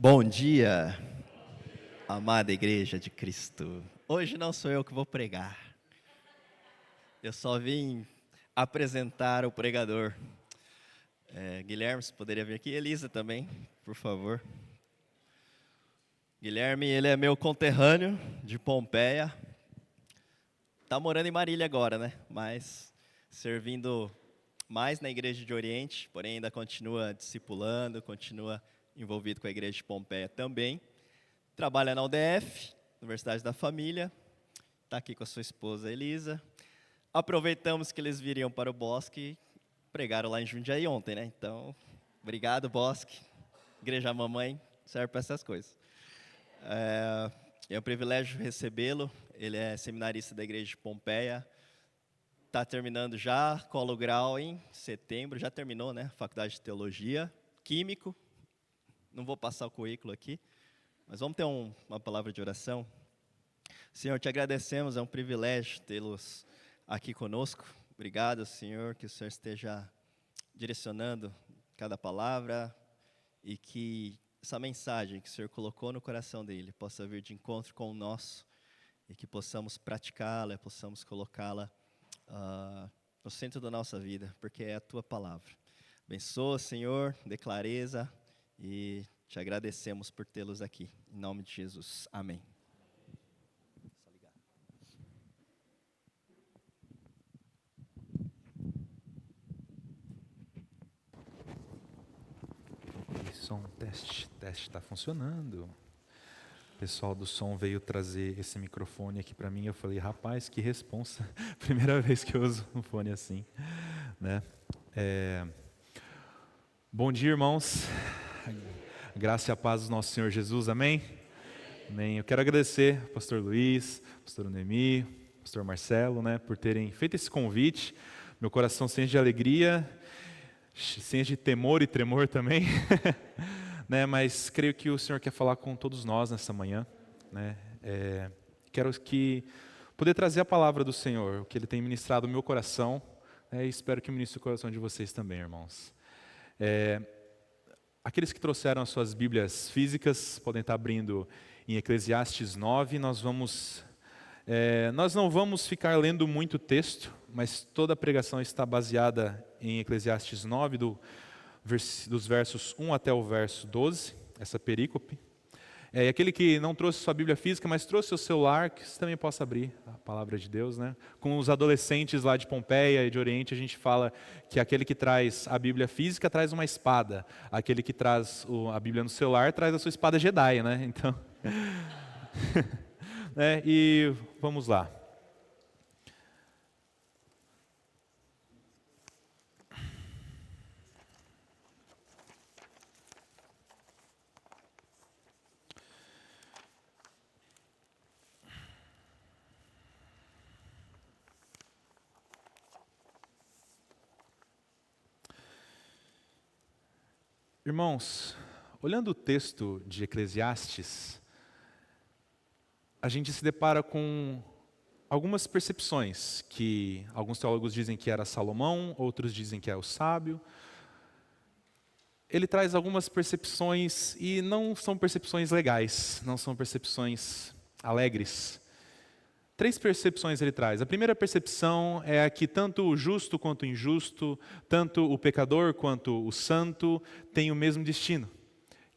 Bom dia, amada Igreja de Cristo. Hoje não sou eu que vou pregar. Eu só vim apresentar o pregador. Guilherme, você poderia vir aqui. Elisa também, por favor. Guilherme, ele é meu conterrâneo de Pompeia. Está morando em Marília agora, né? Mas servindo mais na Igreja de Oriente, porém ainda continua discipulando, continua envolvido com a Igreja de Pompeia também. Trabalha na UDF, Universidade da Família. Está aqui com a sua esposa Elisa. Aproveitamos que eles viriam para o Bosque e pregaram lá em Jundiaí ontem, né? Então, obrigado, Bosque. Igreja Mamãe serve para essas coisas. É um privilégio recebê-lo. Ele é seminarista da Igreja de Pompeia. Está terminando já Colo Grau em setembro. Já terminou, né? Faculdade de Teologia. Químico. Não vou passar o currículo aqui, mas vamos ter uma palavra de oração. Senhor, te agradecemos, é um privilégio tê-los aqui conosco. Obrigado, Senhor, que o Senhor esteja direcionando cada palavra e que essa mensagem que o Senhor colocou no coração dele possa vir de encontro com o nosso e que possamos praticá-la, possamos colocá-la no centro da nossa vida, porque é a Tua palavra. Abençoa, Senhor, dê clareza e te agradecemos por tê-los aqui. Em nome de Jesus. Amém. Som, teste está funcionando. O pessoal do som veio trazer esse microfone aqui para mim. Eu falei, rapaz, que responsa. Primeira vez que eu uso um fone assim, né? Bom dia, irmãos. Graça e a paz do nosso Senhor Jesus, amém? Amém. Eu quero agradecer ao pastor Luiz, pastor Noemi, pastor Marcelo, né, por terem feito esse convite. Meu coração se enche de alegria, se enche de temor e tremor também, né, mas creio que o Senhor quer falar com todos nós nessa manhã, né. Quero poder trazer a palavra do Senhor, o que Ele tem ministrado no meu coração, né, e espero que ministre o coração de vocês também, irmãos. Aqueles que trouxeram as suas Bíblias físicas podem estar abrindo em Eclesiastes 9. Nós não vamos ficar lendo muito texto, mas toda a pregação está baseada em Eclesiastes 9, dos versos 1 até o verso 12, essa perícope. E aquele que não trouxe sua Bíblia física, mas trouxe seu celular, que você também possa abrir a palavra de Deus, né? Com os adolescentes lá de Pompeia e de Oriente, a gente fala que aquele que traz a Bíblia física traz uma espada. Aquele que traz a Bíblia no celular traz a sua espada Jedi, né? Então, e vamos lá. Irmãos, olhando o texto de Eclesiastes, a gente se depara com algumas percepções, que alguns teólogos dizem que era Salomão, outros dizem que é o sábio. Ele traz algumas percepções e não são percepções legais, não são percepções alegres. 3 percepções ele traz. A primeira percepção é a que tanto o justo quanto o injusto, tanto o pecador quanto o santo, têm o mesmo destino,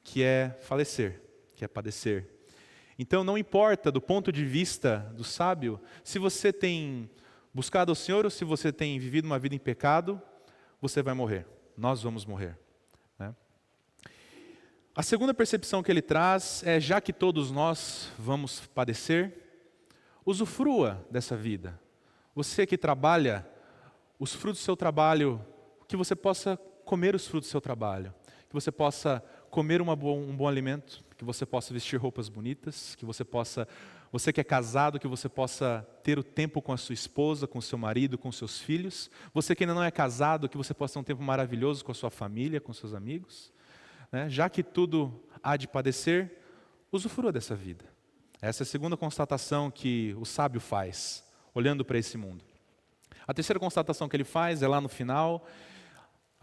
que é falecer, que é padecer. Então não importa do ponto de vista do sábio, se você tem buscado ao Senhor ou se você tem vivido uma vida em pecado, você vai morrer. Nós vamos morrer. Né? A segunda percepção que ele traz é, já que todos nós vamos padecer, usufrua dessa vida. Você que trabalha, os frutos do seu trabalho, que você possa comer os frutos do seu trabalho, que você possa comer um bom alimento, que você possa vestir roupas bonitas, que você que é casado, que você possa ter o tempo com a sua esposa, com o seu marido, com os seus filhos. Você que ainda não é casado, que você possa ter um tempo maravilhoso com a sua família, com seus amigos. Né? Já que tudo há de padecer, usufrua dessa vida. Essa é a segunda constatação que o sábio faz, olhando para esse mundo. A terceira constatação que ele faz é lá no final,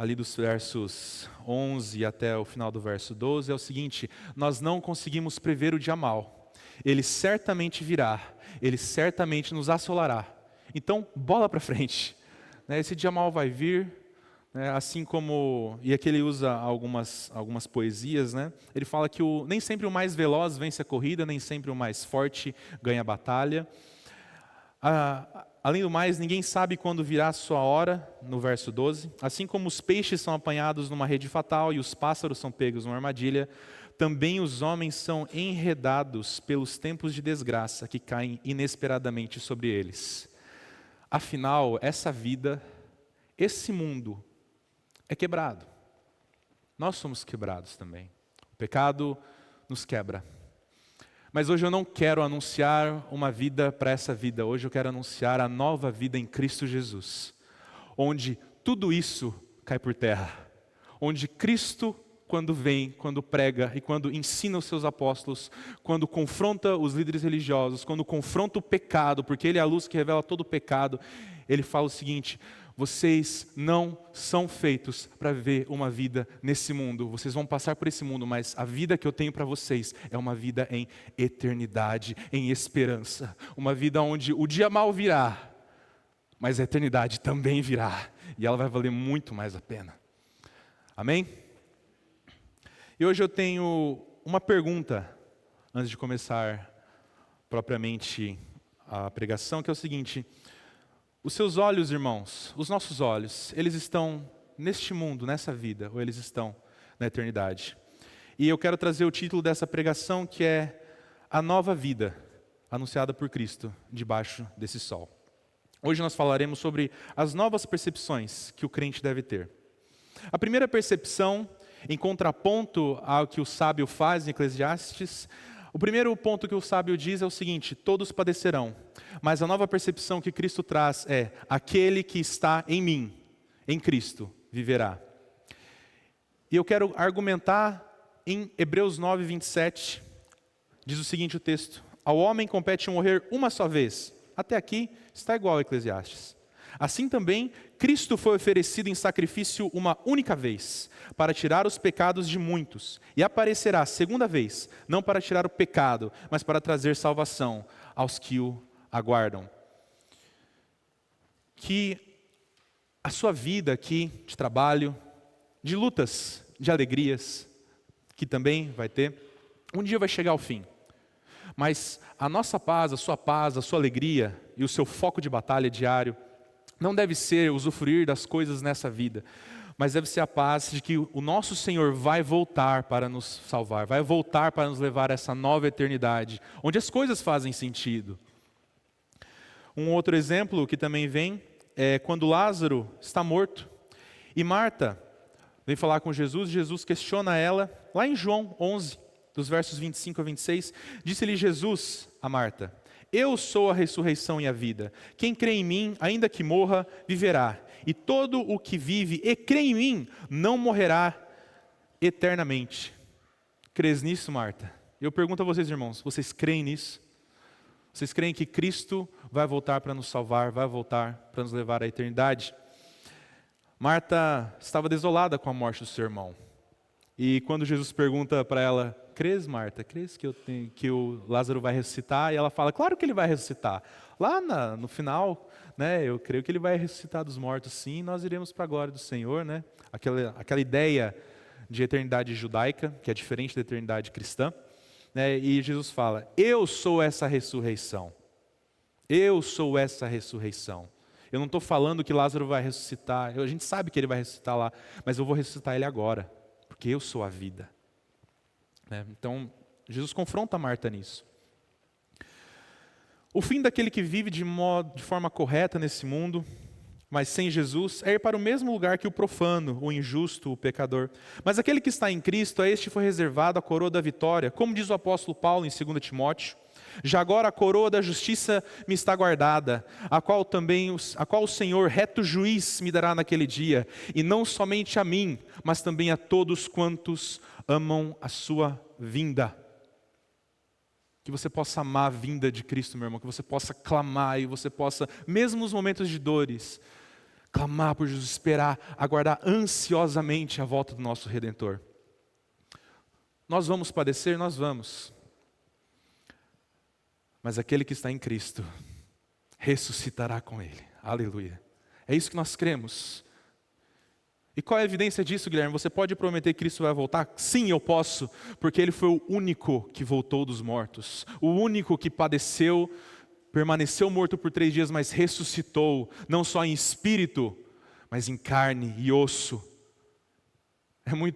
ali dos versos 11 até o final do verso 12, é o seguinte: nós não conseguimos prever o dia mau. Ele certamente virá, ele certamente nos assolará. Então, bola para frente. Esse dia mau vai vir, assim como... E aqui ele usa algumas poesias, ele fala que nem sempre o mais veloz vence a corrida, nem sempre o mais forte ganha a batalha. Além do mais, ninguém sabe quando virá a sua hora, no verso 12. Assim como os peixes são apanhados numa rede fatal e os pássaros são pegos numa armadilha, também os homens são enredados pelos tempos de desgraça que caem inesperadamente sobre eles. Afinal, essa vida, esse mundo é quebrado. Nós somos quebrados também. O pecado nos quebra. Mas hoje eu não quero anunciar uma vida para essa vida. Hoje eu quero anunciar a nova vida em Cristo Jesus. Onde tudo isso cai por terra. Onde Cristo, quando vem, quando prega e quando ensina os seus apóstolos, quando confronta os líderes religiosos, quando confronta o pecado, porque Ele é a luz que revela todo o pecado, Ele fala o seguinte: vocês não são feitos para viver uma vida nesse mundo. Vocês vão passar por esse mundo, mas a vida que eu tenho para vocês é uma vida em eternidade, em esperança. Uma vida onde o dia mau virá, mas a eternidade também virá. E ela vai valer muito mais a pena. Amém? E hoje eu tenho uma pergunta, antes de começar propriamente a pregação, que é o seguinte: os seus olhos, irmãos, os nossos olhos, eles estão neste mundo, nessa vida, ou eles estão na eternidade? E eu quero trazer o título dessa pregação, que é A Nova Vida, anunciada por Cristo, debaixo desse sol. Hoje nós falaremos sobre as novas percepções que o crente deve ter. A primeira percepção, em contraponto ao que o sábio faz em Eclesiastes, o primeiro ponto que o sábio diz é o seguinte: todos padecerão. Mas a nova percepção que Cristo traz é: aquele que está em mim, em Cristo, viverá. E eu quero argumentar em Hebreus 9, 27, diz o seguinte o texto: ao homem compete morrer uma só vez. Até aqui está igual a Eclesiastes. Assim também, Cristo foi oferecido em sacrifício uma única vez, para tirar os pecados de muitos, e aparecerá segunda vez, não para tirar o pecado, mas para trazer salvação aos que o aguardam. Que a sua vida aqui, de trabalho, de lutas, de alegrias, que também vai ter, um dia vai chegar ao fim. Mas a nossa paz, a sua alegria e o seu foco de batalha diário não deve ser usufruir das coisas nessa vida, mas deve ser a paz de que o nosso Senhor vai voltar para nos salvar, vai voltar para nos levar a essa nova eternidade, onde as coisas fazem sentido. Um outro exemplo que também vem é quando Lázaro está morto e Marta vem falar com Jesus, Jesus questiona ela, lá em João 11, dos versos 25 a 26, disse-lhe Jesus a Marta: eu sou a ressurreição e a vida. Quem crê em mim, ainda que morra, viverá. E todo o que vive e crê em mim, não morrerá eternamente. Crês nisso, Marta? Eu pergunto a vocês, irmãos, vocês creem nisso? Vocês creem que Cristo vai voltar para nos salvar, vai voltar para nos levar à eternidade? Marta estava desolada com a morte do seu irmão. E quando Jesus pergunta para ela: crês, Marta, crês que o Lázaro vai ressuscitar? E ela fala: claro que ele vai ressuscitar. Lá no final, eu creio que ele vai ressuscitar dos mortos, sim, e nós iremos para a glória do Senhor. Aquela ideia de eternidade judaica, que é diferente da eternidade cristã. E Jesus fala: eu sou essa ressurreição. Eu sou essa ressurreição. Eu não estou falando que Lázaro vai ressuscitar, a gente sabe que ele vai ressuscitar lá, mas eu vou ressuscitar ele agora, porque eu sou a vida. Então, Jesus confronta Marta nisso. O fim daquele que vive de forma correta nesse mundo, mas sem Jesus, é ir para o mesmo lugar que o profano, o injusto, o pecador. Mas aquele que está em Cristo, a este foi reservado a coroa da vitória, como diz o apóstolo Paulo em 2 Timóteo. Já agora a coroa da justiça me está guardada, a qual o Senhor, reto juiz, me dará naquele dia, e não somente a mim, mas também a todos quantos amam a sua vinda. Que você possa amar a vinda de Cristo, meu irmão, que você possa clamar e você possa, mesmo nos momentos de dores, clamar por Jesus, esperar, aguardar ansiosamente a volta do nosso Redentor. Nós vamos padecer? Nós vamos. Mas aquele que está em Cristo ressuscitará com Ele. Aleluia. É isso que nós cremos. E qual é a evidência disso, Guilherme? Você pode prometer que Cristo vai voltar? Sim, eu posso, porque Ele foi o único que voltou dos mortos. O único que padeceu, permaneceu morto por 3 dias, mas ressuscitou, não só em espírito, mas em carne e osso.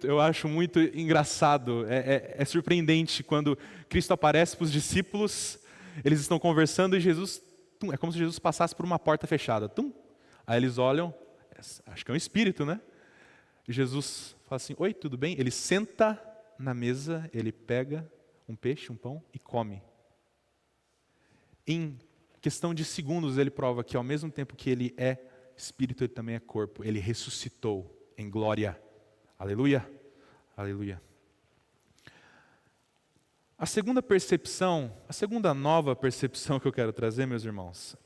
Eu acho muito engraçado, é surpreendente quando Cristo aparece para os discípulos, eles estão conversando e Jesus, é como se Jesus passasse por uma porta fechada. Aí eles olham, acho que é um espírito, né? E Jesus fala assim, oi, tudo bem? Ele senta na mesa, ele pega um peixe, um pão e come. Em questão de segundos ele prova que ao mesmo tempo que ele é espírito, ele também é corpo. Ele ressuscitou em glória. Aleluia, aleluia. A segunda percepção, a segunda nova percepção que eu quero trazer, meus irmãos,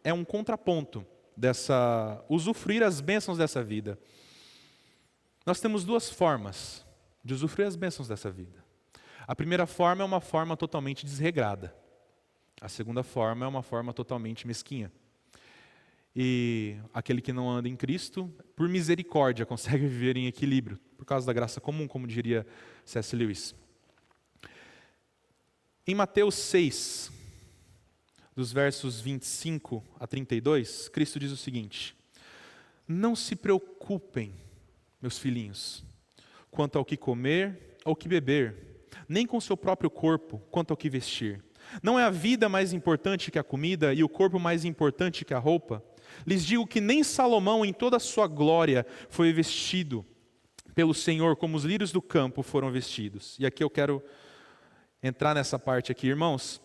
é um contraponto dessa, usufruir as bênçãos dessa vida. Nós temos 2 formas de usufruir as bênçãos dessa vida. A primeira forma é uma forma totalmente desregrada. A segunda forma é uma forma totalmente mesquinha. E aquele que não anda em Cristo, por misericórdia, consegue viver em equilíbrio, por causa da graça comum, como diria C.S. Lewis. Em Mateus 6, dos versos 25 a 32, Cristo diz o seguinte: não se preocupem, meus filhinhos, quanto ao que comer ou que beber, nem com seu próprio corpo, quanto ao que vestir. Não é a vida mais importante que a comida e o corpo mais importante que a roupa? Lhes digo que nem Salomão, em toda a sua glória, foi vestido pelo Senhor como os lírios do campo foram vestidos. E aqui eu quero entrar nessa parte aqui, irmãos.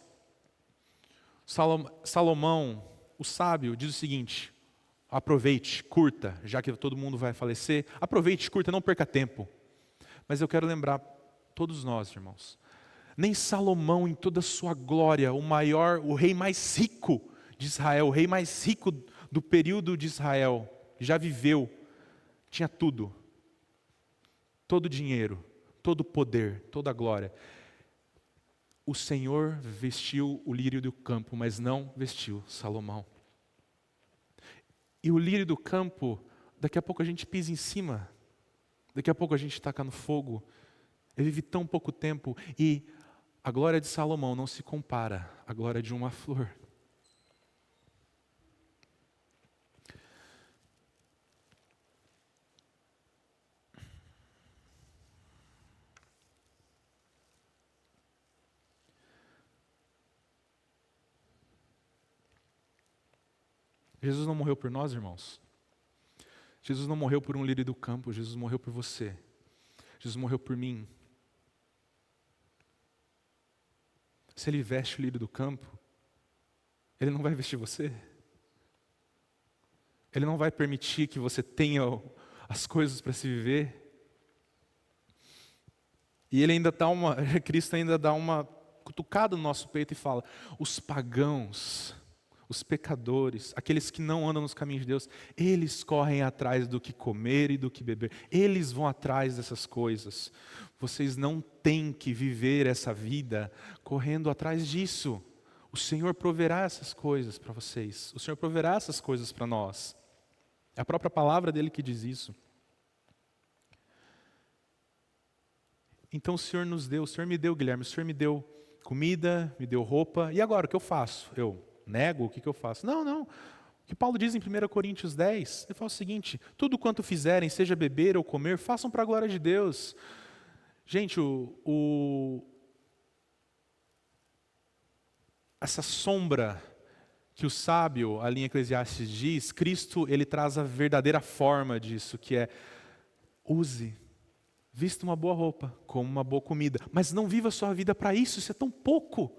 Salomão, o sábio, diz o seguinte: aproveite, curta, já que todo mundo vai falecer, aproveite, curta, não perca tempo. Mas eu quero lembrar todos nós, irmãos, nem Salomão em toda a sua glória, o rei mais rico de Israel, o rei mais rico do período de Israel, já viveu, tinha tudo, todo o dinheiro, todo o poder, toda a glória. O Senhor vestiu o lírio do campo, mas não vestiu Salomão. E o lírio do campo, daqui a pouco a gente pisa em cima, daqui a pouco a gente taca no fogo. Ele vive tão pouco tempo e a glória de Salomão não se compara à glória de uma flor. Jesus não morreu por nós, irmãos. Jesus não morreu por um lírio do campo, Jesus morreu por você. Jesus morreu por mim. Se Ele veste o lírio do campo, Ele não vai vestir você. Ele não vai permitir que você tenha as coisas para se viver. E Ele ainda Cristo ainda dá uma cutucada no nosso peito e fala: os pagãos, os pecadores, aqueles que não andam nos caminhos de Deus, eles correm atrás do que comer e do que beber. Eles vão atrás dessas coisas. Vocês não têm que viver essa vida correndo atrás disso. O Senhor proverá essas coisas para vocês. O Senhor proverá essas coisas para nós. É a própria palavra dele que diz isso. Então o Senhor me deu, Guilherme, o Senhor me deu comida, me deu roupa. E agora, o que eu faço? Eu nego? O que eu faço? Não. O que Paulo diz em 1 Coríntios 10, ele fala o seguinte: tudo quanto fizerem, seja beber ou comer, façam para a glória de Deus. Gente, essa sombra que o sábio, a linha Eclesiastes diz, Cristo, ele traz a verdadeira forma disso, que é: vista uma boa roupa, coma uma boa comida, mas não viva a sua vida para isso, isso é tão pouco.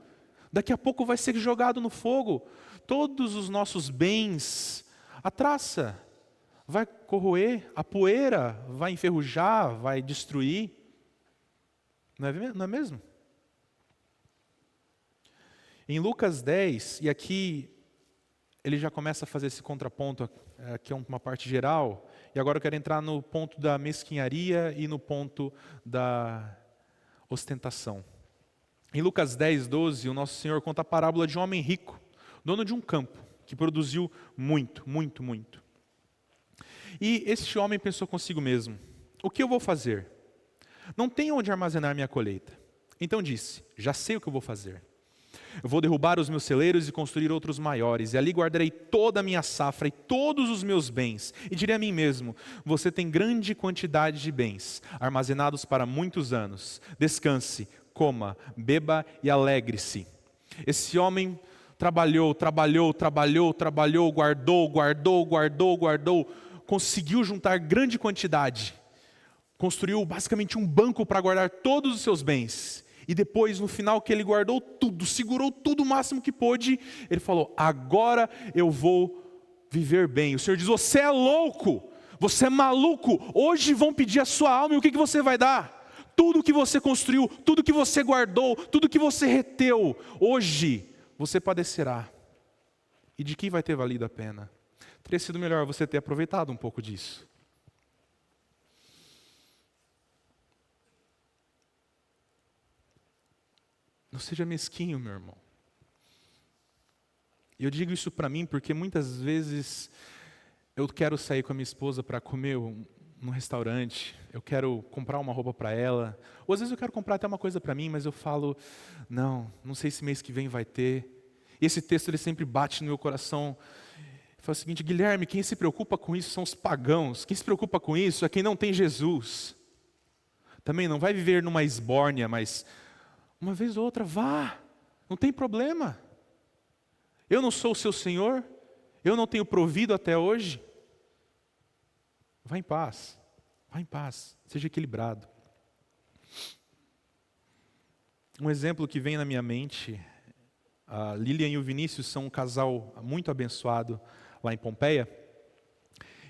Daqui a pouco vai ser jogado no fogo. Todos os nossos bens, a traça vai corroer, a poeira vai enferrujar, vai destruir. Não é mesmo? Em Lucas 10, e aqui ele já começa a fazer esse contraponto, que é uma parte geral, e agora eu quero entrar no ponto da mesquinharia e no ponto da ostentação. Em Lucas 10, 12, o nosso Senhor conta a parábola de um homem rico, dono de um campo, que produziu muito, muito, muito. E este homem pensou consigo mesmo: o que eu vou fazer? Não tenho onde armazenar minha colheita. Então disse: já sei o que eu vou fazer. Eu vou derrubar os meus celeiros e construir outros maiores, e ali guardarei toda a minha safra e todos os meus bens. E direi a mim mesmo: você tem grande quantidade de bens, armazenados para muitos anos. Descanse, coma, beba e alegre-se. Esse homem trabalhou, guardou, conseguiu juntar grande quantidade. Construiu basicamente um banco para guardar todos os seus bens. E depois, no final, que ele guardou tudo, segurou tudo o máximo que pôde, ele falou: agora eu vou viver bem. O Senhor diz: você é louco, você é maluco, hoje vão pedir a sua alma, e o que você vai dar? Tudo que você construiu, tudo que você guardou, tudo que você reteu, hoje você padecerá. E de que vai ter valido a pena? Teria sido melhor você ter aproveitado um pouco disso. Não seja mesquinho, meu irmão. E eu digo isso para mim porque muitas vezes eu quero sair com a minha esposa para comer num restaurante, eu quero comprar uma roupa para ela, ou às vezes eu quero comprar até uma coisa para mim, mas eu falo: não sei se mês que vem vai ter. E esse texto ele sempre bate no meu coração. Fala o seguinte: Guilherme, quem se preocupa com isso são os pagãos, quem se preocupa com isso é quem não tem Jesus. Também não vai viver numa esbórnia, mas uma vez ou outra, vá, não tem problema. Eu não sou o seu Senhor, eu não tenho provido até hoje. Vá em paz, seja equilibrado. Um exemplo que vem na minha mente, a Lilian e o Vinícius são um casal muito abençoado lá em Pompeia,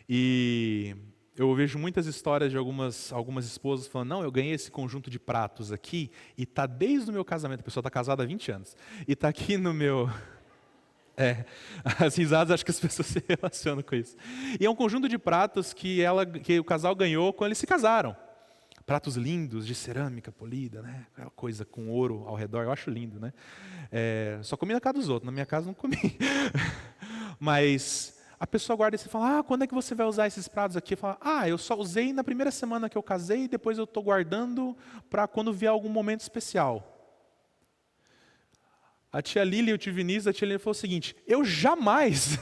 e eu vejo muitas histórias de algumas esposas falando: não, eu ganhei esse conjunto de pratos aqui, e está desde o meu casamento, a pessoa está casada há 20 anos, e está aqui no meu... as risadas, acho que as pessoas se relacionam com isso. E é um conjunto de pratos que o casal ganhou quando eles se casaram. Pratos lindos, de cerâmica polida, né? Aquela coisa com ouro ao redor, eu acho lindo, né? Só comi na casa dos outros, na minha casa não comi. Mas a pessoa guarda e você fala: quando é que você vai usar esses pratos aqui? Fala: eu só usei na primeira semana que eu casei, e depois eu estou guardando para quando vier algum momento especial. A tia Lília e o tio Vinícius, a tia Lília falou o seguinte: eu jamais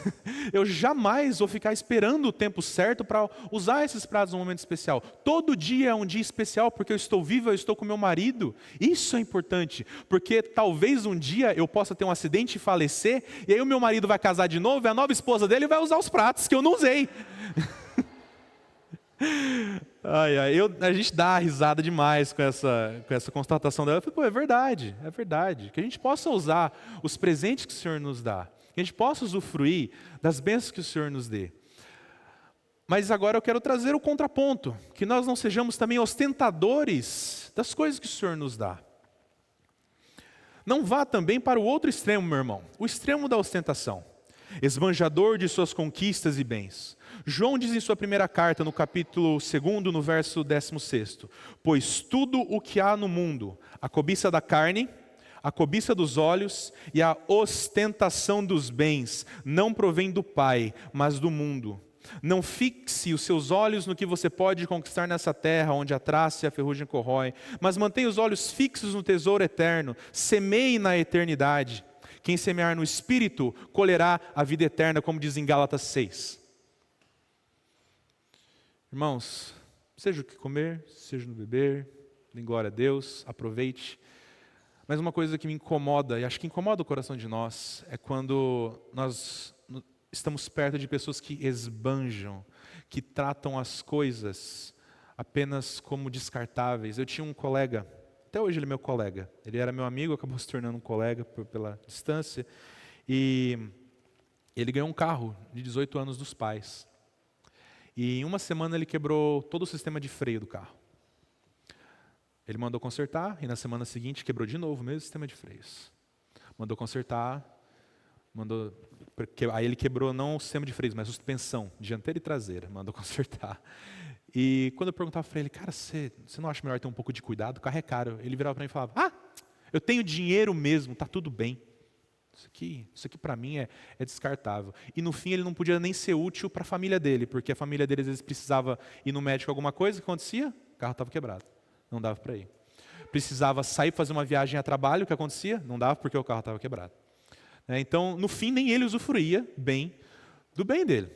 vou ficar esperando o tempo certo para usar esses pratos num momento especial. Todo dia é um dia especial porque eu estou viva, eu estou com meu marido. Isso é importante, porque talvez um dia eu possa ter um acidente e falecer, e aí o meu marido vai casar de novo, e a nova esposa dele vai usar os pratos que eu não usei. A gente dá risada demais com essa constatação dela. Eu falei: é verdade, que a gente possa usar os presentes que o Senhor nos dá, que a gente possa usufruir das bênçãos que o Senhor nos dê. Mas agora eu quero trazer o contraponto, que nós não sejamos também ostentadores das coisas que o Senhor nos dá. Não vá também para o outro extremo, meu irmão, o extremo da ostentação, esbanjador de suas conquistas e bens. João diz em sua primeira carta, no capítulo 2, no verso 16: pois tudo o que há no mundo, a cobiça da carne, a cobiça dos olhos e a ostentação dos bens, não provém do Pai, mas do mundo. Não fixe os seus olhos no que você pode conquistar nessa terra, onde a traça e a ferrugem corrói, mas mantenha os olhos fixos no tesouro eterno, semeie na eternidade. Quem semear no Espírito, colherá a vida eterna, como diz em Gálatas 6. Irmãos, seja o que comer, seja no beber, dê glória a Deus, aproveite. Mas uma coisa que me incomoda, e acho que incomoda o coração de nós, é quando nós estamos perto de pessoas que esbanjam, que tratam as coisas apenas como descartáveis. Eu tinha um colega, até hoje ele é meu colega, ele era meu amigo, acabou se tornando um colega pela distância, e ele ganhou um carro de 18 anos dos pais. E em uma semana ele quebrou todo o sistema de freio do carro. Ele mandou consertar, e na semana seguinte quebrou de novo o mesmo sistema de freios. Mandou consertar, mandou Porque aí ele quebrou não o sistema de freios, mas a suspensão, dianteira e traseira, mandou consertar. E quando eu perguntava para ele, cara, você não acha melhor ter um pouco de cuidado? O carro é caro. Ele virava para mim e falava, eu tenho dinheiro mesmo, tá tudo bem. Isso aqui para mim é descartável. E no fim ele não podia nem ser útil para a família dele, porque a família dele às vezes precisava ir no médico alguma coisa, o que acontecia? O carro estava quebrado, não dava para ir. Precisava sair para fazer uma viagem a trabalho, o que acontecia? Não dava porque o carro estava quebrado. Então, no fim, nem ele usufruía bem do bem dele.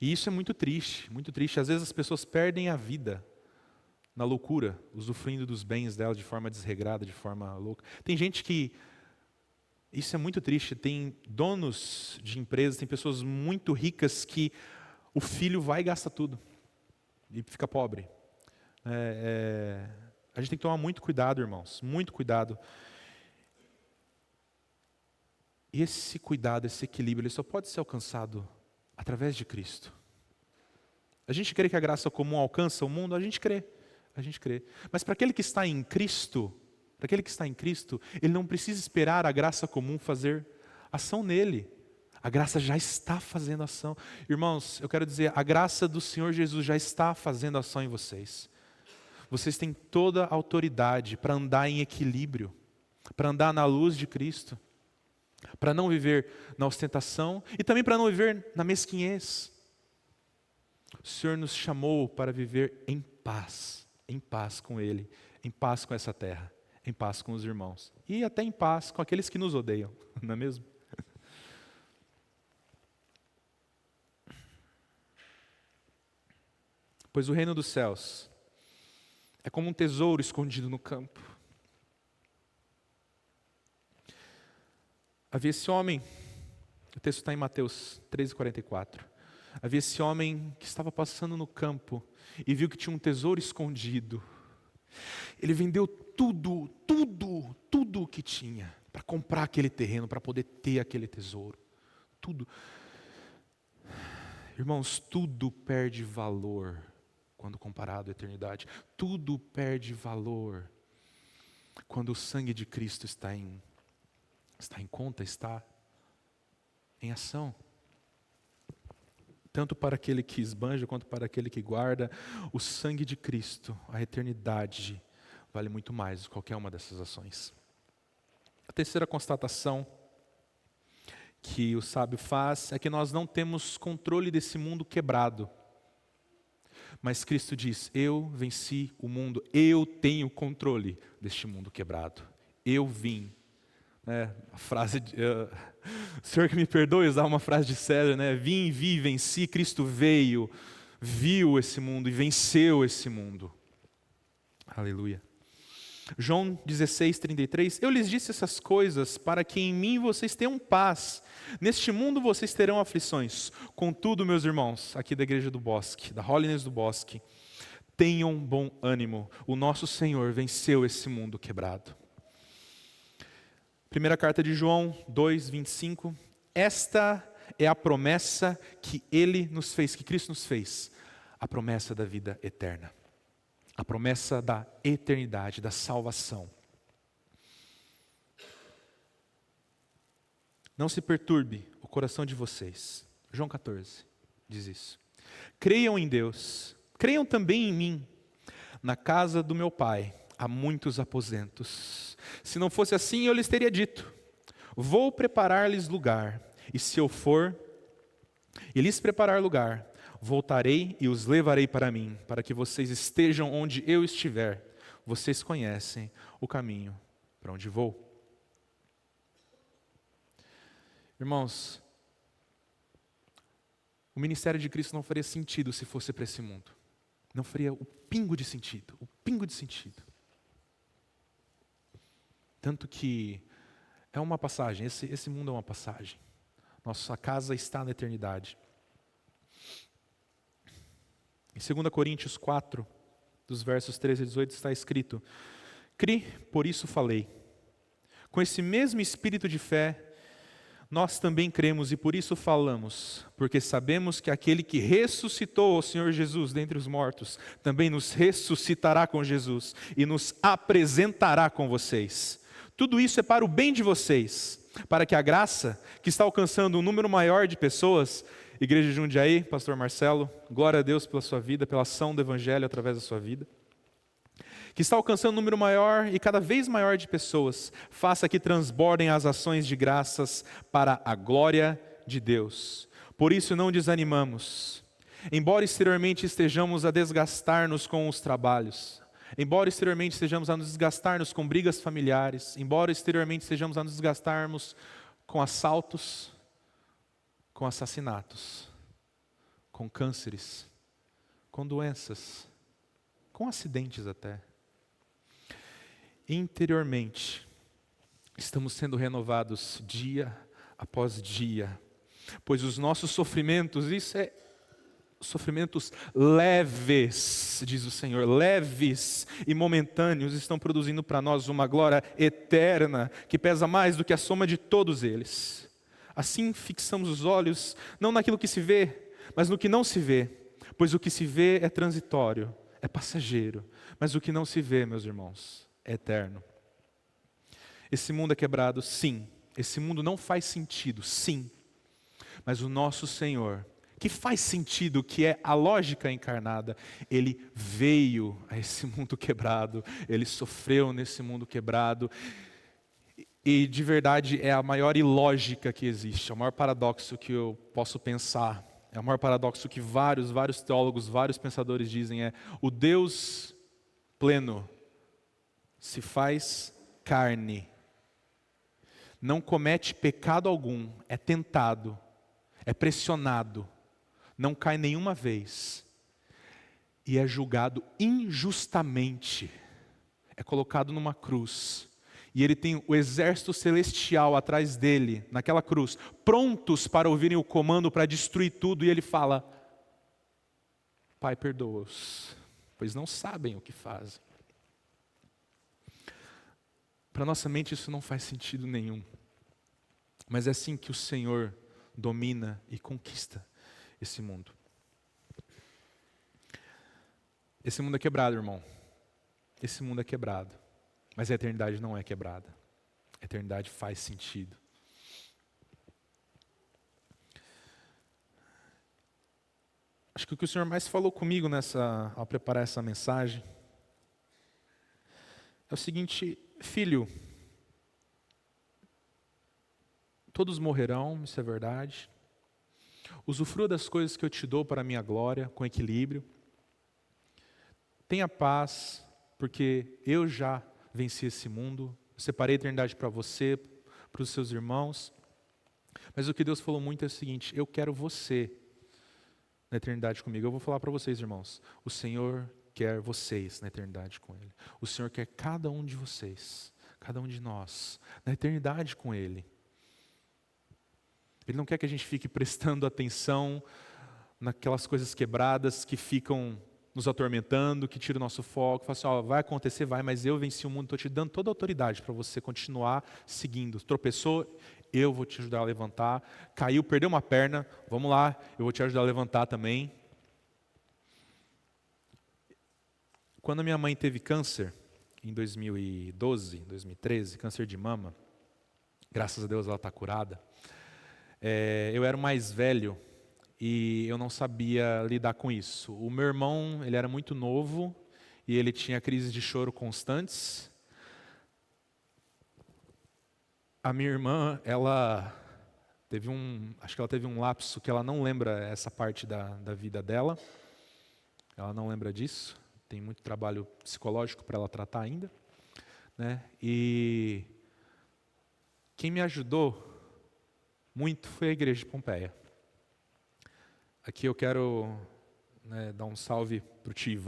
E isso é muito triste, muito triste. Às vezes as pessoas perdem a vida na loucura, usufruindo dos bens dela de forma desregrada, de forma louca. Tem gente que... Isso é muito triste. Tem donos de empresas, tem pessoas muito ricas que o filho vai e gasta tudo. E fica pobre. A gente tem que tomar muito cuidado, irmãos. Muito cuidado. E esse cuidado, esse equilíbrio, ele só pode ser alcançado através de Cristo. A gente crê que a graça comum alcança o mundo? A gente crê. A gente crê. Mas para aquele que está em Cristo, ele não precisa esperar a graça comum fazer ação nele. A graça já está fazendo ação. Irmãos, eu quero dizer, a graça do Senhor Jesus já está fazendo ação em vocês. Vocês têm toda a autoridade para andar em equilíbrio, para andar na luz de Cristo, para não viver na ostentação e também para não viver na mesquinhez. O Senhor nos chamou para viver em paz com Ele, em paz com essa terra, em paz com os irmãos e até em paz com aqueles que nos odeiam, não é mesmo? Pois o reino dos céus é como um tesouro escondido no campo. Havia esse homem, o texto está em Mateus 13:44. Havia esse homem que estava passando no campo e viu que tinha um tesouro escondido. Ele vendeu tudo o que tinha para comprar aquele terreno, para poder ter aquele tesouro. Tudo. Irmãos, tudo perde valor quando comparado à eternidade. Tudo perde valor quando o sangue de Cristo está em conta, está em ação. Tanto para aquele que esbanja quanto para aquele que guarda, o sangue de Cristo, a eternidade, vale muito mais do que qualquer uma dessas ações. A terceira constatação que o sábio faz é que nós não temos controle desse mundo quebrado. Mas Cristo diz, eu venci o mundo, eu tenho controle deste mundo quebrado. Eu vim. A frase, Senhor que me perdoe usar uma frase de César, vim, vi, venci, Cristo veio, viu esse mundo e venceu esse mundo. Aleluia. João 16:33, eu lhes disse essas coisas para que em mim vocês tenham paz. Neste mundo vocês terão aflições. Contudo, meus irmãos, aqui da Igreja do Bosque, da Holiness do Bosque, tenham bom ânimo. O nosso Senhor venceu esse mundo quebrado. Primeira carta de João 2:25, esta é a promessa que Ele nos fez, que Cristo nos fez, a promessa da vida eterna, a promessa da eternidade, da salvação. Não se perturbe o coração de vocês. João 14 diz isso. Creiam em Deus, creiam também em mim. Na casa do meu Pai há muitos aposentos. Se não fosse assim, eu lhes teria dito, vou preparar-lhes lugar, e se eu for e lhes preparar lugar, voltarei e os levarei para mim, para que vocês estejam onde eu estiver. Vocês conhecem o caminho para onde vou. Irmãos, o ministério de Cristo não faria sentido se fosse para esse mundo. Não faria o pingo de sentido, Tanto que é uma passagem, esse mundo é uma passagem. Nossa casa está na eternidade. Em 2 Coríntios 4, dos versos 13 a 18, está escrito, Cri, por isso falei. Com esse mesmo espírito de fé, nós também cremos e por isso falamos, porque sabemos que aquele que ressuscitou o Senhor Jesus dentre os mortos, também nos ressuscitará com Jesus e nos apresentará com vocês. Tudo isso é para o bem de vocês, para que a graça que está alcançando um número maior de pessoas, Igreja de Jundiaí, Pastor Marcelo, glória a Deus pela sua vida, pela ação do Evangelho através da sua vida, que está alcançando um número maior e cada vez maior de pessoas, faça que transbordem as ações de graças para a glória de Deus. Por isso não desanimamos, embora exteriormente estejamos a desgastar-nos com os trabalhos, embora exteriormente estejamos a nos desgastar-nos com brigas familiares, embora exteriormente estejamos a nos desgastarmos com assaltos, com assassinatos, com cânceres, com doenças, com acidentes até. Interiormente, estamos sendo renovados dia após dia, pois os nossos sofrimentos, sofrimentos leves, diz o Senhor, leves e momentâneos, estão produzindo para nós uma glória eterna, que pesa mais do que a soma de todos eles. Assim fixamos os olhos, não naquilo que se vê, mas no que não se vê, pois o que se vê é transitório, é passageiro, mas o que não se vê, meus irmãos, é eterno. Esse mundo é quebrado, sim. Esse mundo não faz sentido, sim. Mas o nosso Senhor, que faz sentido, que é a lógica encarnada, Ele veio a esse mundo quebrado, Ele sofreu nesse mundo quebrado, e de verdade é a maior ilógica que existe, é o maior paradoxo que eu posso pensar, é o maior paradoxo que vários teólogos, vários pensadores dizem, é o Deus pleno se faz carne, não comete pecado algum, é tentado, é pressionado, não cai nenhuma vez e é julgado injustamente, é colocado numa cruz e ele tem o exército celestial atrás dele, naquela cruz, prontos para ouvirem o comando para destruir tudo, e ele fala: Pai, perdoa-os, pois não sabem o que fazem. Para nossa mente isso não faz sentido nenhum, mas é assim que o Senhor domina e conquista esse mundo. Esse mundo é quebrado, irmão. Esse mundo é quebrado, mas a eternidade não é quebrada. A eternidade faz sentido. Acho que o que o Senhor mais falou comigo ao preparar essa mensagem é o seguinte: filho, todos morrerão, isso é verdade. Usufrua das coisas que eu te dou para a minha glória, com equilíbrio. Tenha paz, porque eu já venci esse mundo. Separei a eternidade para você, para os seus irmãos. Mas o que Deus falou muito é o seguinte: eu quero você na eternidade comigo. Eu vou falar para vocês, irmãos. O Senhor quer vocês na eternidade com Ele. O Senhor quer cada um de vocês, cada um de nós, na eternidade com Ele. Ele não quer que a gente fique prestando atenção naquelas coisas quebradas que ficam nos atormentando, que tiram o nosso foco. Fala assim: ó, vai acontecer, vai, mas eu venci o mundo, estou te dando toda a autoridade para você continuar seguindo. Tropeçou, eu vou te ajudar a levantar. Caiu, perdeu uma perna, vamos lá, eu vou te ajudar a levantar também. Quando a minha mãe teve câncer, em 2012, 2013, câncer de mama, graças a Deus ela está curada, eu era o mais velho e eu não sabia lidar com isso. O meu irmão, ele era muito novo e ele tinha crises de choro constantes. A minha irmã, acho que ela teve um lapso que ela não lembra essa parte da vida dela. Ela não lembra disso. Tem muito trabalho psicológico para ela tratar ainda, né? E quem me ajudou muito foi a igreja de Pompeia. Aqui eu quero dar um salve para o tio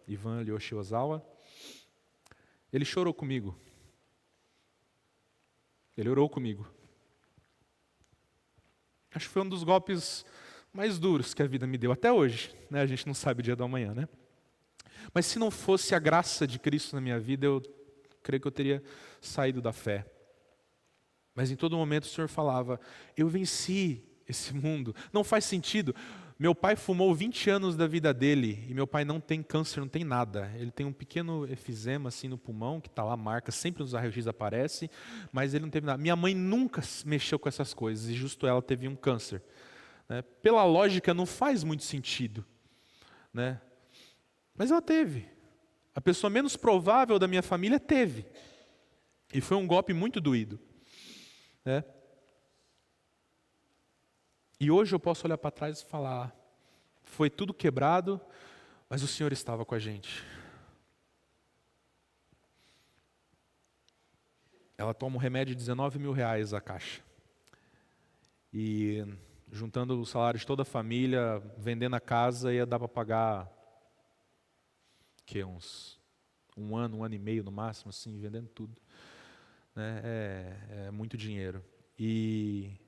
Ivan Lyoshi Ozawa. Ele chorou comigo. Ele orou comigo. Acho que foi um dos golpes mais duros que a vida me deu até hoje, né? A gente não sabe o dia do amanhã, né? Mas se não fosse a graça de Cristo na minha vida, eu creio que eu teria saído da fé. Mas em todo momento o Senhor falava: eu venci esse mundo. Não faz sentido. Meu pai fumou 20 anos da vida dele e meu pai não tem câncer, não tem nada. Ele tem um pequeno efizema assim no pulmão, que está lá, marca, sempre nos raios-x aparece, mas ele não teve nada. Minha mãe nunca mexeu com essas coisas e justo ela teve um câncer. Né? Pela lógica não faz muito sentido. Né? Mas ela teve. A pessoa menos provável da minha família teve. E foi um golpe muito doído. Né? E hoje eu posso olhar para trás e falar, foi tudo quebrado, mas o Senhor estava com a gente. Ela toma um remédio de R$19.000 a caixa. E juntando o salário de toda a família, vendendo a casa, ia dar para pagar uns um ano e meio no máximo, assim, vendendo tudo. Né? É muito dinheiro. E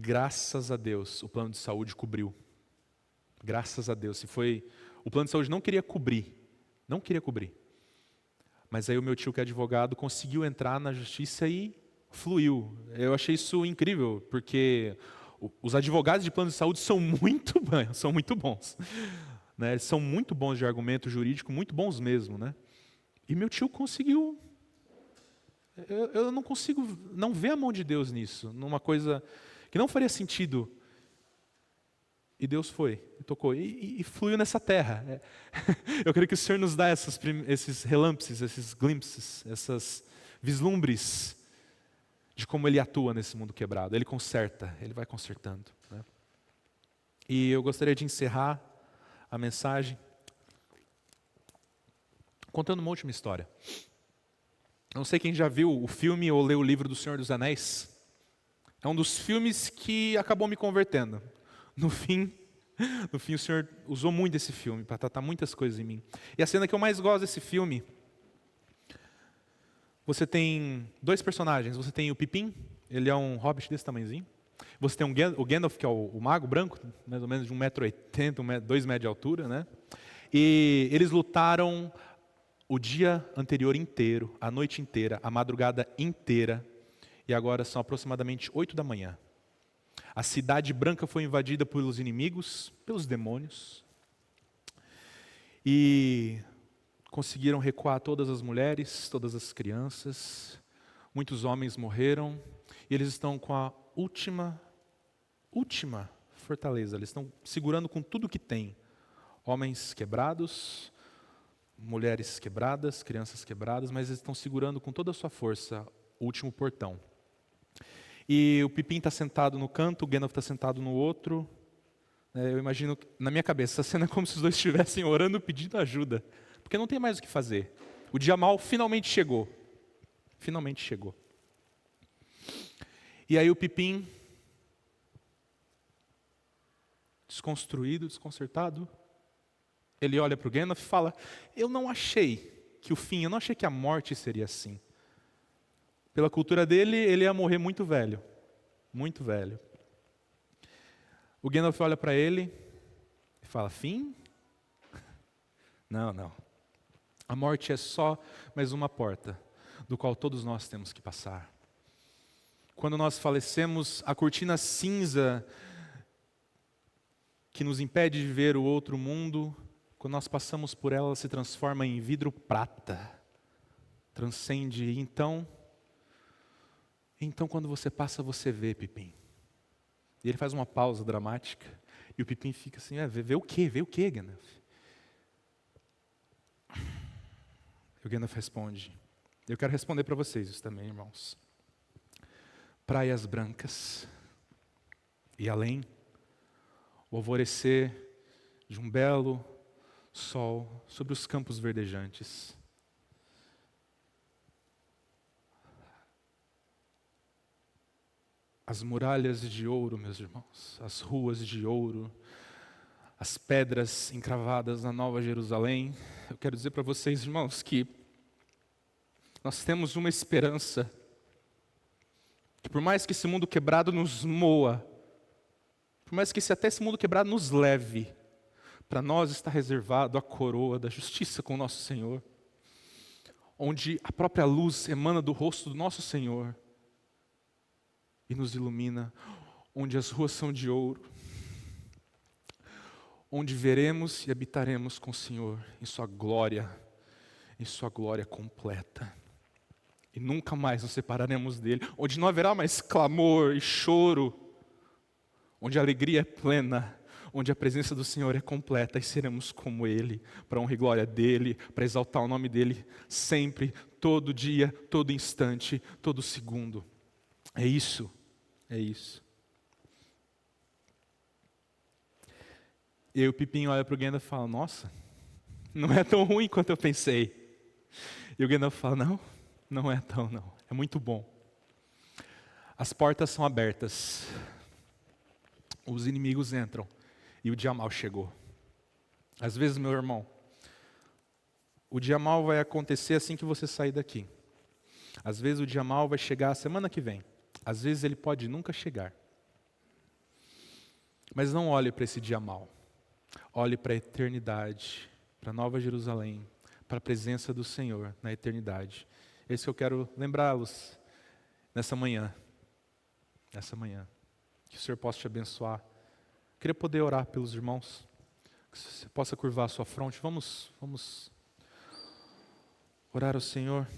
graças a Deus, o plano de saúde cobriu. Graças a Deus. O plano de saúde não queria cobrir. Mas aí o meu tio, que é advogado, conseguiu entrar na justiça e fluiu. Eu achei isso incrível, porque os advogados de plano de saúde são muito bons. Né? Eles são muito bons de argumento jurídico, muito bons mesmo. Né? E meu tio conseguiu. Eu não consigo não ver a mão de Deus nisso, numa coisa que não faria sentido. E Deus foi, e tocou, e fluiu nessa terra. Eu creio que o Senhor nos dá esses relâmpagos, esses glimpses, essas vislumbres de como Ele atua nesse mundo quebrado. Ele conserta, Ele vai consertando. Né? E eu gostaria de encerrar a mensagem contando uma última história. Não sei quem já viu o filme ou leu o livro do Senhor dos Anéis. É um dos filmes que acabou me convertendo. No fim, o Senhor usou muito esse filme para tratar muitas coisas em mim. E a cena que eu mais gosto desse filme, você tem dois personagens. Você tem o Pippin, ele é um hobbit desse tamanhozinho. Você tem o Gandalf, que é o mago branco, mais ou menos de 1,80 m, 2 metros de altura. Né? E eles lutaram o dia anterior inteiro, a noite inteira, a madrugada inteira. E agora são aproximadamente 8 da manhã. A cidade branca foi invadida pelos inimigos, pelos demônios. E conseguiram recuar todas as mulheres, todas as crianças. Muitos homens morreram. E eles estão com a última fortaleza. Eles estão segurando com tudo que tem. Homens quebrados, mulheres quebradas, crianças quebradas, mas eles estão segurando com toda a sua força o último portão. E o Pippin está sentado no canto, o Gandalf está sentado no outro. Eu imagino, na minha cabeça, essa cena é como se os dois estivessem orando, pedindo ajuda. Porque não tem mais o que fazer. O dia mau finalmente chegou. Finalmente chegou. E aí o Pippin, desconstruído, desconcertado, ele olha para o Gandalf e fala, eu não achei que a morte seria assim. Pela cultura dele, ele ia morrer muito velho. Muito velho. O Gandalf olha para ele e fala, fim? Não. A morte é só mais uma porta, do qual todos nós temos que passar. Quando nós falecemos, a cortina cinza que nos impede de ver o outro mundo, quando nós passamos por ela, se transforma em vidro prata. Transcende. Então, quando você passa, você vê, Pippin. E ele faz uma pausa dramática. E o Pippin fica assim, vê o quê? Vê o quê, Gandalf? E o Gandalf responde. Eu quero responder para vocês isso também, irmãos. Praias brancas. E além, o alvorecer de um belo sol sobre os campos verdejantes. As muralhas de ouro, meus irmãos, as ruas de ouro, as pedras encravadas na Nova Jerusalém. Eu quero dizer para vocês, irmãos, que nós temos uma esperança, que por mais que esse mundo quebrado nos moa, por mais que até esse mundo quebrado nos leve, para nós está reservado a coroa da justiça com o nosso Senhor, onde a própria luz emana do rosto do nosso Senhor, e nos ilumina, onde as ruas são de ouro, onde veremos e habitaremos com o Senhor em sua glória completa. E nunca mais nos separaremos dele, onde não haverá mais clamor e choro, onde a alegria é plena, onde a presença do Senhor é completa, e seremos como Ele, para honra e glória dEle, para exaltar o nome dEle sempre, todo dia, todo instante, todo segundo. É isso. E aí o Pipinho olha para o Gandalf e fala, nossa, não é tão ruim quanto eu pensei. E o Gandalf fala, não é tão não, é muito bom. As portas são abertas, os inimigos entram, e o dia mal chegou. Às vezes, meu irmão, o dia mal vai acontecer assim que você sair daqui. Às vezes o dia mal vai chegar a semana que vem. Às vezes ele pode nunca chegar. Mas não olhe para esse dia mal. Olhe para a eternidade, para a Nova Jerusalém, para a presença do Senhor na eternidade. Esse que eu quero lembrá-los nessa manhã. Que o Senhor possa te abençoar. Queria poder orar pelos irmãos. Que você possa curvar a sua fronte. Vamos orar ao Senhor.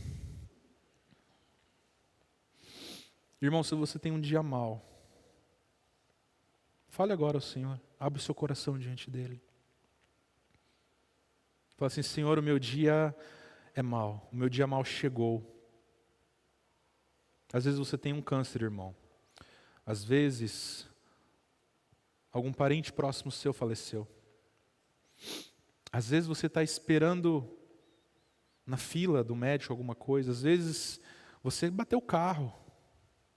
Irmão, se você tem um dia mau, fale agora ao Senhor. Abre o seu coração diante dEle. Fala assim, Senhor, o meu dia é mau. O meu dia mau chegou. Às vezes você tem um câncer, irmão. Às vezes, algum parente próximo seu faleceu. Às vezes você está esperando na fila do médico alguma coisa. Às vezes você bateu o carro.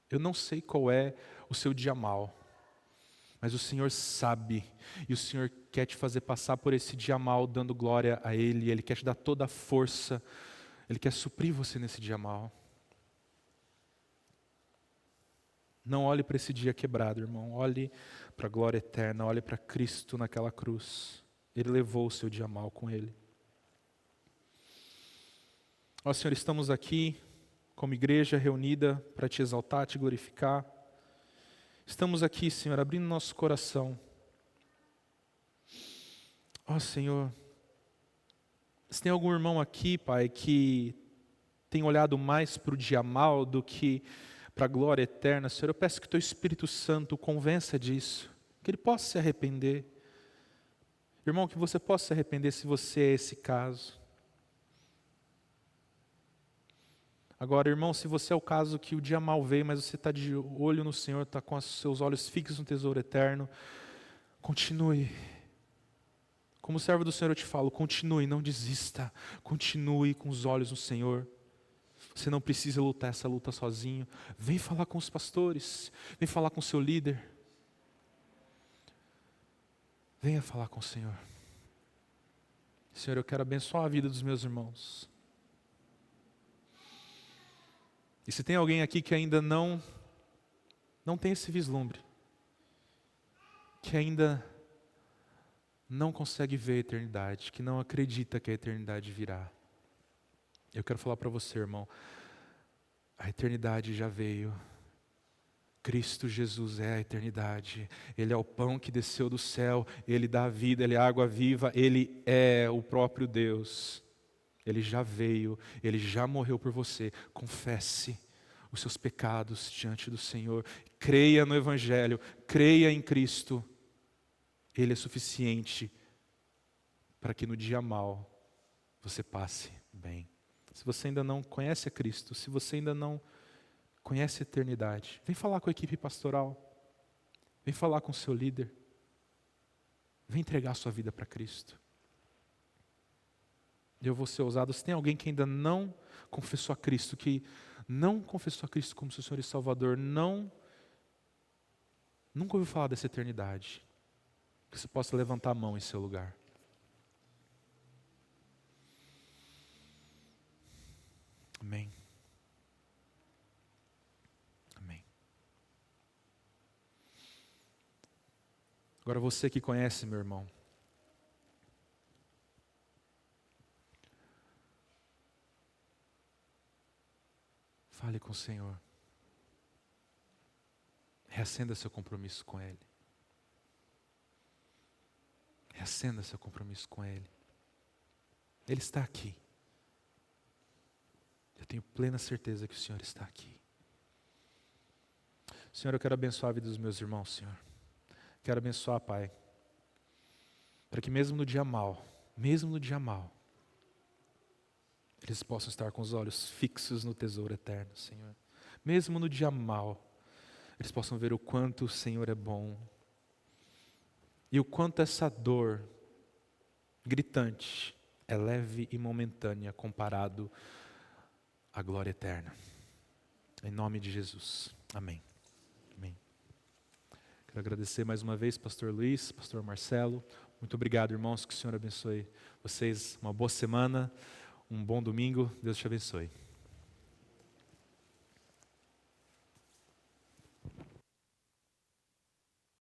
Eu não sei qual é o seu dia mau. Mas o Senhor sabe, e o Senhor quer te fazer passar por esse dia mal, dando glória a Ele, Ele quer te dar toda a força, Ele quer suprir você nesse dia mal. Não olhe para esse dia quebrado, irmão, olhe para a glória eterna, olhe para Cristo naquela cruz. Ele levou o seu dia mal com Ele. Ó Senhor, estamos aqui como igreja reunida para te exaltar, te glorificar. Estamos aqui, Senhor, abrindo nosso coração. Ó Senhor, se tem algum irmão aqui, Pai, que tem olhado mais para o dia mal do que para a glória eterna, Senhor, eu peço que Teu Espírito Santo o convença disso, que ele possa se arrepender. Irmão, que você possa se arrepender se você é esse caso. Agora, irmão, se você é o caso que o dia mal veio, mas você está de olho no Senhor, está com os seus olhos fixos no tesouro eterno, continue. Como servo do Senhor eu te falo, continue, não desista. Continue com os olhos no Senhor. Você não precisa lutar essa luta sozinho. Vem falar com os pastores, vem falar com o seu líder. Venha falar com o Senhor. Senhor, eu quero abençoar a vida dos meus irmãos. E se tem alguém aqui que ainda não tem esse vislumbre, que ainda não consegue ver a eternidade, que não acredita que a eternidade virá, eu quero falar para você, irmão, a eternidade já veio. Cristo Jesus é a eternidade. Ele é o pão que desceu do céu, Ele dá a vida, Ele é a água viva, Ele é o próprio Deus. Ele já veio, Ele já morreu por você. Confesse os seus pecados diante do Senhor. Creia no Evangelho, creia em Cristo. Ele é suficiente para que no dia mau você passe bem. Se você ainda não conhece a Cristo, se você ainda não conhece a eternidade, vem falar com a equipe pastoral, vem falar com o seu líder, vem entregar a sua vida para Cristo. Eu vou ser ousado. Se tem alguém que ainda não confessou a Cristo, que não confessou a Cristo como seu Senhor e Salvador, nunca ouviu falar dessa eternidade, que você possa levantar a mão em seu lugar. Amém. Amém. Agora você que conhece, meu irmão, fale com o Senhor. Reacenda seu compromisso com Ele. Reacenda seu compromisso com Ele. Ele está aqui. Eu tenho plena certeza que o Senhor está aqui. Senhor, eu quero abençoar a vida dos meus irmãos, Senhor. Quero abençoar, Pai, para que mesmo no dia mau, eles possam estar com os olhos fixos no tesouro eterno, Senhor. Mesmo no dia mau, eles possam ver o quanto o Senhor é bom. E o quanto essa dor gritante é leve e momentânea comparado à glória eterna. Em nome de Jesus. Amém. Amém. Quero agradecer mais uma vez, pastor Luiz, pastor Marcelo. Muito obrigado, irmãos. Que o Senhor abençoe vocês. Uma boa semana, um bom domingo. Deus te abençoe.